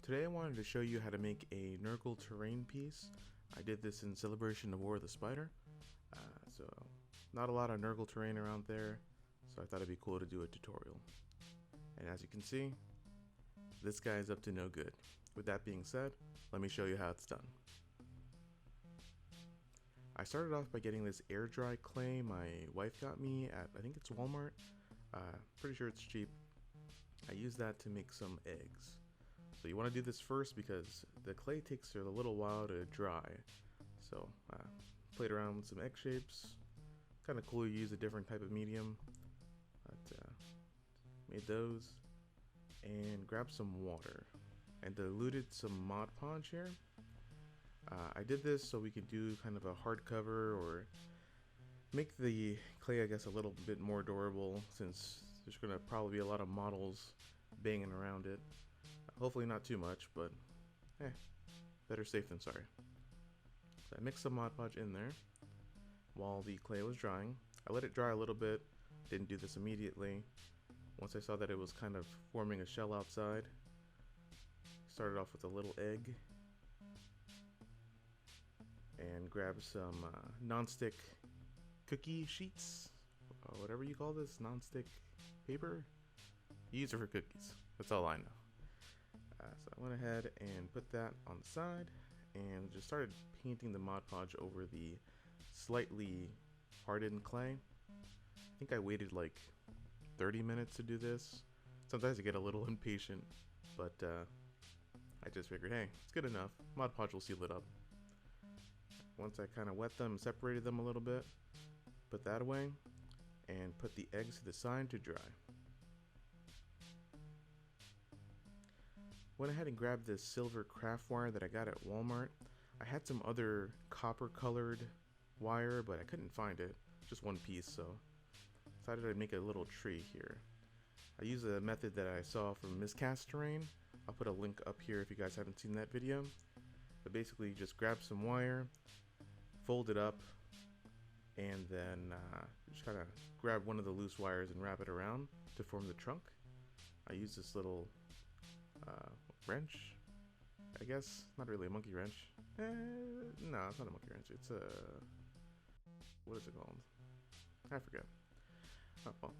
Today I wanted to show you how to make a Nurgle terrain piece. I did this in celebration of War of the Spider. So not a lot of Nurgle terrain around there, so I thought it'd be cool to do a tutorial. And as you can see, this guy is up to no good. With that being said, let me show you how it's done. I started off by getting this air dry clay my wife got me at, I think it's Walmart. Pretty sure it's cheap. I used that to make some eggs. So you want to do this first because the clay takes a little while to dry. So played around with some egg shapes. Kind of cool you use a different type of medium. But made those and grabbed some water and diluted some Mod Podge here. I did this so we could do kind of a hardcover or make the clay, I guess, a little bit more durable since there's going to probably be a lot of models banging around it. Hopefully not too much, but better safe than sorry. So I mixed some Mod Podge in there while the clay was drying. I let it dry a little bit, didn't do this immediately. Once I saw that it was kind of forming a shell outside, started off with a little egg and grabbed some non-stick cookie sheets, whatever you call this, non-stick paper. You use it for cookies, that's all I know. So I went ahead and put that on the side and just started painting the Mod Podge over the slightly hardened clay. I think I waited like 30 minutes to do this. Sometimes I get a little impatient, but I just figured, hey, it's good enough. Mod Podge will seal it up. Once I kind of wet them, separated them a little bit, put that away, and put the eggs to the side to dry. Went ahead and grabbed this silver craft wire that I got at Walmart. I had some other copper colored wire, but I couldn't find it. Just one piece, so decided I'd make a little tree here. I used a method that I saw from Miscast Terrain. I'll put a link up here if you guys haven't seen that video. But basically you just grab some wire, fold it up, and then just kind of grab one of the loose wires and wrap it around to form the trunk. I used this little wrench, I guess. Not really a monkey wrench. No, it's not a monkey wrench. It's a... what is it called? I forget. Oh, well.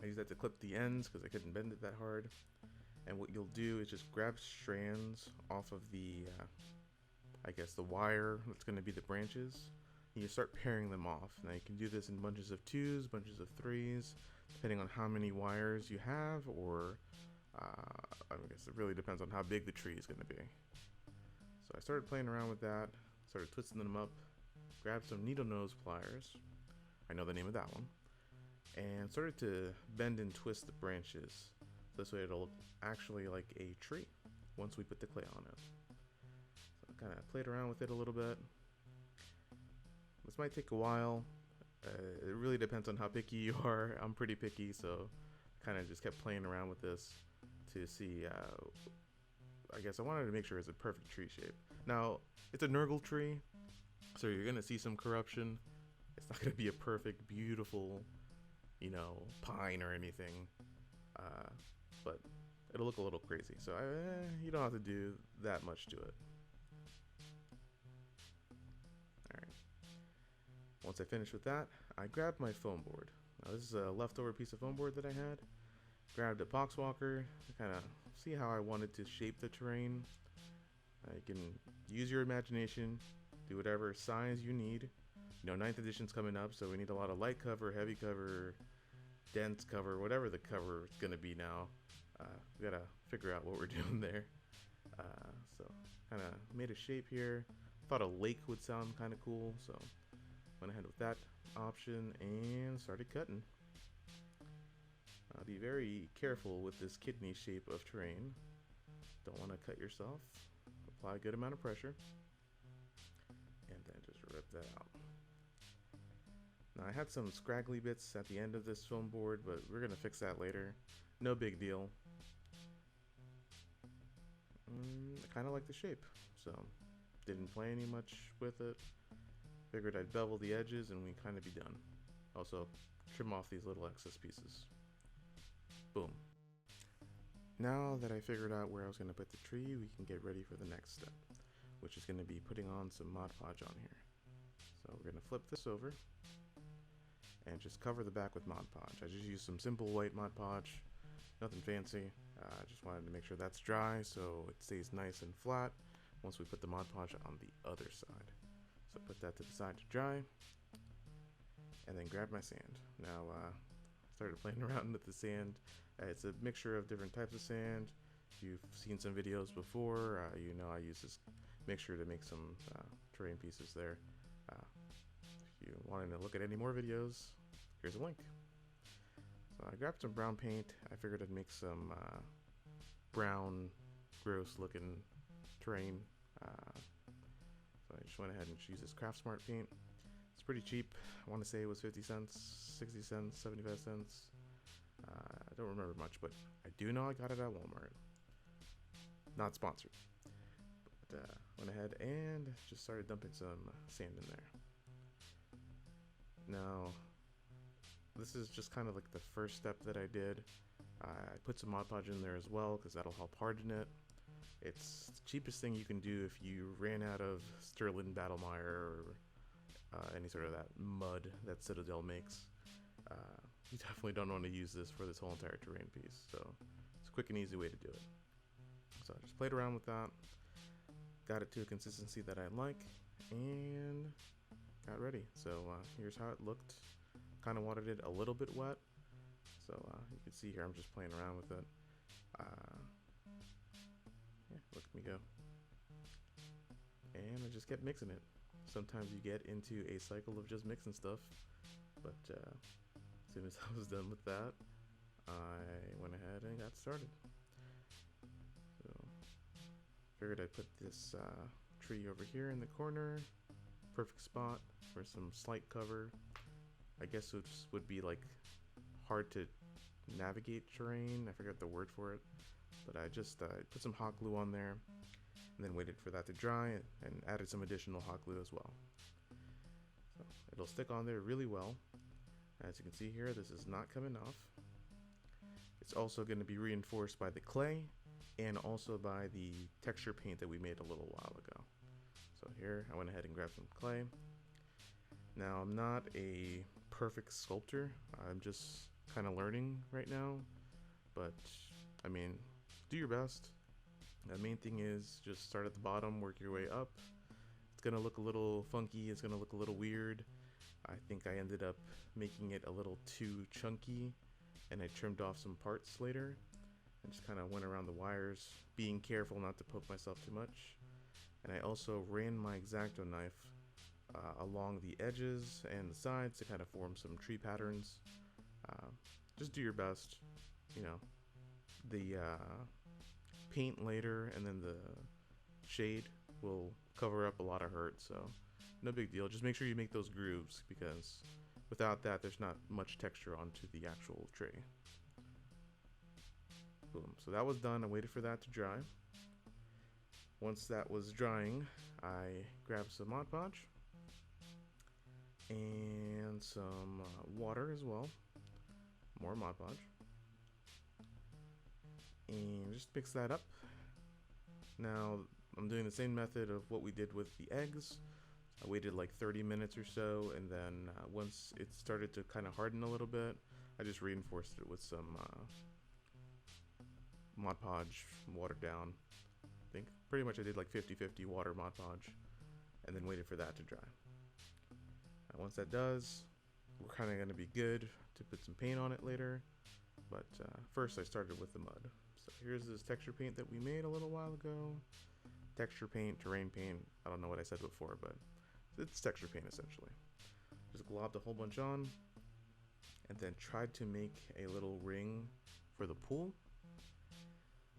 I use that to clip the ends because I couldn't bend it that hard. And what you'll do is just grab strands off of the, I guess, the wire that's going to be the branches. And you start pairing them off. Now you can do this in bunches of 2s, bunches of 3s, depending on how many wires you have, or I guess it really depends on how big the tree is going to be. So I started playing around with that, started twisting them up, grabbed some needle nose pliers, I know the name of that one, and started to bend and twist the branches. This way it'll look actually like a tree once we put the clay on it. So I kind of played around with it a little bit. This might take a while. It really depends on how picky you are. I'm pretty picky, so I kind of just kept playing around with this to see, I guess I wanted to make sure it's a perfect tree shape. Now, it's a Nurgle tree, so you're going to see some corruption. It's not going to be a perfect, beautiful, you know, pine or anything, but it'll look a little crazy. So you don't have to do that much to it. Alright. Once I finished with that, I grabbed my Foamboard. Now, this is a leftover piece of Foamboard that I had. Grabbed a Poxwalker to kind of see how I wanted to shape the terrain. You can use your imagination, do whatever size you need. You know, 9th edition's coming up, so we need a lot of light cover, heavy cover, dense cover, whatever the cover is going to be now. We gotta figure out what we're doing there. So, kind of made a shape here. Thought a lake would sound kind of cool, so went ahead with that option and started cutting. Be very careful with this kidney shape of terrain. Don't want to cut yourself. Apply a good amount of pressure and then just rip that out. Now I had some scraggly bits at the end of this foam board, but we're gonna fix that later. No big deal. I kind of like the shape, so didn't play any much with it. Figured I'd bevel the edges and we kind of be done. Also, trim off these little excess pieces. Boom. Now that I figured out where I was going to put the tree, we can get ready for the next step, which is going to be putting on some Mod Podge on here. So we're going to flip this over and just cover the back with Mod Podge. I just used some simple white Mod Podge, nothing fancy. I just wanted to make sure that's dry so it stays nice and flat once we put the Mod Podge on the other side. So put that to the side to dry, and then grab my sand. Now, started playing around with the sand. It's a mixture of different types of sand. If you've seen some videos before, you know I use this mixture to make some terrain pieces there. If you wanted to look at any more videos, here's a link. So I grabbed some brown paint. I figured I'd make some brown, gross looking terrain. So I just went ahead and used this Craft Smart paint. It's pretty cheap. I want to say it was 50 cents, 60 cents, 75 cents. I don't remember much, but I do know I got it at Walmart. Not sponsored. But went ahead and just started dumping some sand in there. Now, this is just kind of like the first step that I did. I put some Mod Podge in there as well because that'll help harden it. It's the cheapest thing you can do if you ran out of Sterling Battlemire or any sort of that mud that Citadel makes. You definitely don't want to use this for this whole entire terrain piece, so it's a quick and easy way to do it. So I just played around with that, got it to a consistency that I like, and got ready. So here's how it looked. Kind of wanted it a little bit wet, so you can see here I'm just playing around with it. Yeah, look at me go. And I just kept mixing it. Sometimes you get into a cycle of just mixing stuff, but as soon as I was done with that, I went ahead and got started. So figured I'd put this tree over here in the corner. Perfect spot for some slight cover. I guess it would be like hard to navigate terrain. I forgot the word for it, but I just put some hot glue on there and then waited for that to dry and added some additional hot glue as well. So it'll stick on there really well. As you can see here, this is not coming off. It's also going to be reinforced by the clay and also by the texture paint that we made a little while ago. So here I went ahead and grabbed some clay. Now I'm not a perfect sculptor. I'm just kind of learning right now, but I mean, do your best. The main thing is just start at the bottom, work your way up. It's gonna look a little funky, it's gonna look a little weird. I think I ended up making it a little too chunky, and I trimmed off some parts later and just kind of went around the wires, being careful not to poke myself too much. And I also ran my Xacto knife along the edges and the sides to kind of form some tree patterns. Just do your best. You know, the paint later and then the shade will cover up a lot of hurt, so no big deal. Just make sure you make those grooves, because without that there's not much texture onto the actual tree. Boom. So that was done. I waited for that to dry. Once that was drying, I grabbed some Mod Podge and some water as well. More Mod Podge. And just mix that up. Now I'm doing the same method of what we did with the eggs. I waited like 30 minutes or so, and then once it started to kind of harden a little bit, I just reinforced it with some Mod Podge watered down. I think pretty much I did like 50-50 water Mod Podge, and then waited for that to dry. Once that does, we're kind of going to be good to put some paint on it later, but first I started with the mud. So here's this texture paint that we made a little while ago. Texture paint, terrain paint, I don't know what I said before, but it's texture paint essentially. Just globbed a whole bunch on, and then tried to make a little ring for the pool.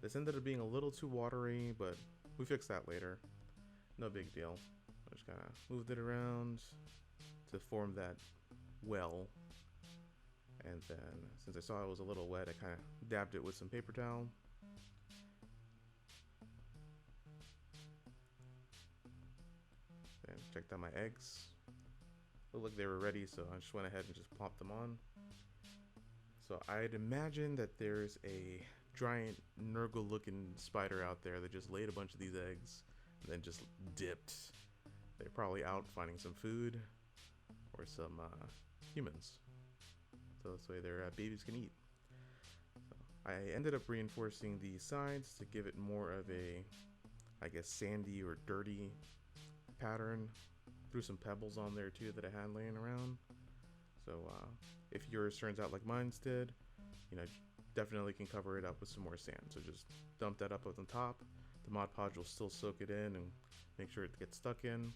This ended up being a little too watery, but we fixed that later. No big deal. I just kind of moved it around to form that well. And then, since I saw it was a little wet, I kind of dabbed it with some paper towel. And checked out my eggs. Looked like they were ready, so I just went ahead and just plopped them on. So I'd imagine that there's a giant Nurgle looking spider out there that just laid a bunch of these eggs and then just dipped. They're probably out finding some food or some humans, so this way their babies can eat. So I ended up reinforcing the sides to give it more of a, I guess, sandy or dirty pattern. Threw some pebbles on there too that I had laying around. So if yours turns out like mine's did, you know, definitely can cover it up with some more sand. So just dump that up on the top. The Mod Podge will still soak it in and make sure it gets stuck in.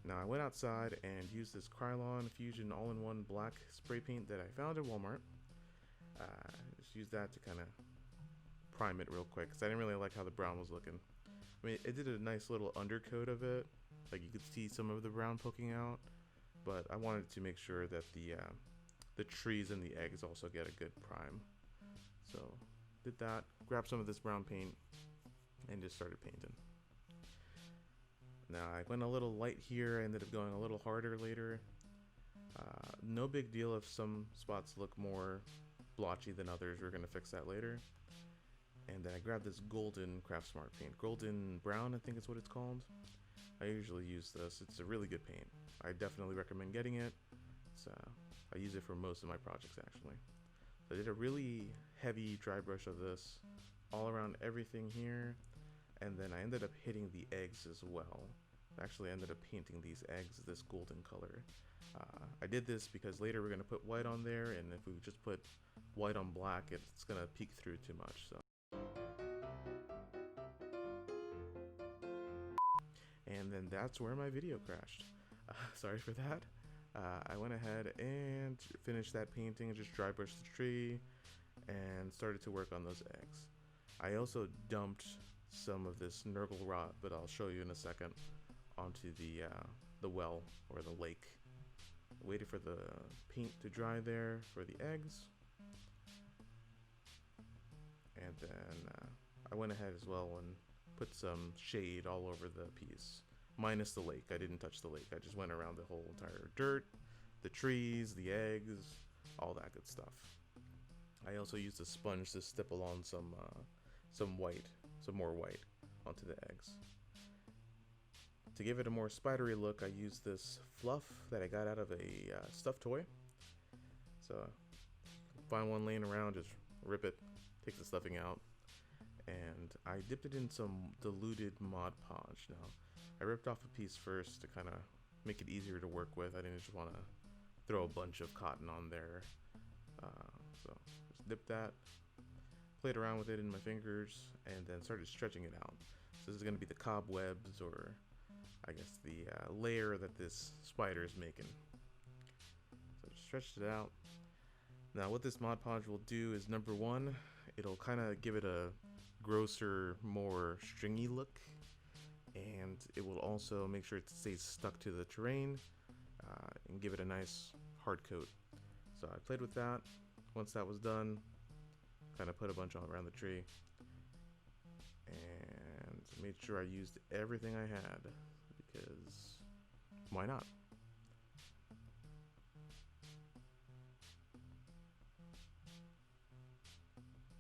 Now I went outside and used this Krylon Fusion all-in-one black spray paint that I found at Walmart. Just used that to kind of prime it real quick because I didn't really like how the brown was looking. I mean, it did a nice little undercoat of it, like you could see some of the brown poking out, but I wanted to make sure that the trees and the eggs also get a good prime. So did that, grabbed some of this brown paint, and just started painting. Now I went a little light here, I ended up going a little harder later. No big deal if some spots look more blotchy than others, we're going to fix that later. And then I grabbed this golden Craft Smart paint, golden brown I think is what it's called. I usually use this, it's a really good paint. I definitely recommend getting it. I use it for most of my projects actually. So I did a really heavy dry brush of this all around everything here, and then I ended up hitting the eggs as well. I actually ended up painting these eggs this golden color. I did this because later we're going to put white on there, and if we just put white on black, it's going to peek through too much. So. And then that's where my video crashed. Sorry for that. I went ahead and finished that painting and just dry brushed the tree and started to work on those eggs. I also dumped some of this Nurgle rot, but I'll show you in a second, onto the well or the lake. Waited for the paint to dry there for the eggs, and then I went ahead as well and put some shade all over the piece, minus the lake. I didn't touch the lake, I just went around the whole entire dirt, the trees, the eggs, all that good stuff. I also used a sponge to stipple on some more white onto the eggs. To give it a more spidery look, I used this fluff that I got out of a stuffed toy. So find one laying around, just rip it, take the stuffing out, and I dipped it in some diluted Mod Podge. Now I ripped off a piece first to kind of make it easier to work with. I didn't just want to throw a bunch of cotton on there. So just dipped that, played around with it in my fingers, and then started stretching it out. So this is going to be the cobwebs, or I guess the layer that this spider is making. So I stretched it out. Now what this Mod Podge will do is, number one, it'll kind of give it a grosser, more stringy look, and it will also make sure it stays stuck to the terrain and give it a nice hard coat. So I played with that. Once that was done, kind of put a bunch all around the tree and made sure I used everything I had, because why not?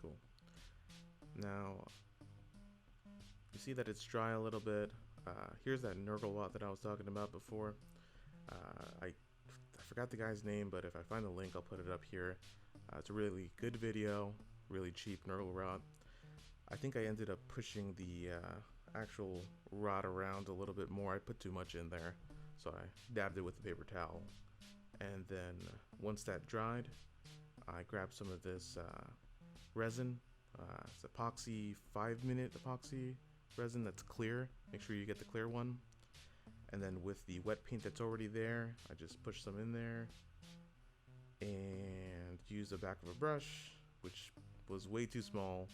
Cool. Now you see that it's dry a little bit. Here's that Nurgle rot that I was talking about before. I forgot the guy's name, but if I find the link, I'll put it up here. It's a really good video, really cheap Nurgle rot. I think I ended up pushing the actual rot around a little bit more. I put too much in there, so I dabbed it with a paper towel. And then once that dried, I grabbed some of this resin. It's epoxy, 5-minute epoxy resin that's clear. Make sure you get the clear one. And then with the wet paint that's already there, I just pushed some in there and used the back of a brush, which was way too small.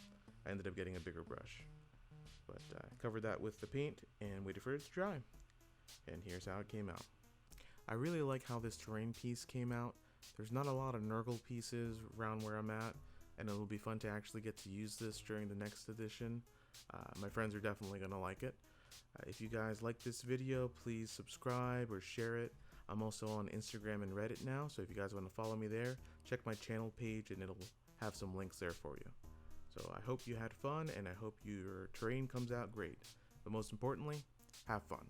I ended up getting a bigger brush, but covered that with the paint and waited for it to dry. And here's how it came out. I really like how this terrain piece came out. There's not a lot of Nurgle pieces around where I'm at, and it'll be fun to actually get to use this during the next edition. My friends are definitely gonna like it. If you guys like this video, please subscribe or share it. I'm also on Instagram and Reddit now, so if you guys want to follow me there, check my channel page and it'll have some links there for you. So I hope you had fun, and I hope your terrain comes out great. But most importantly, have fun.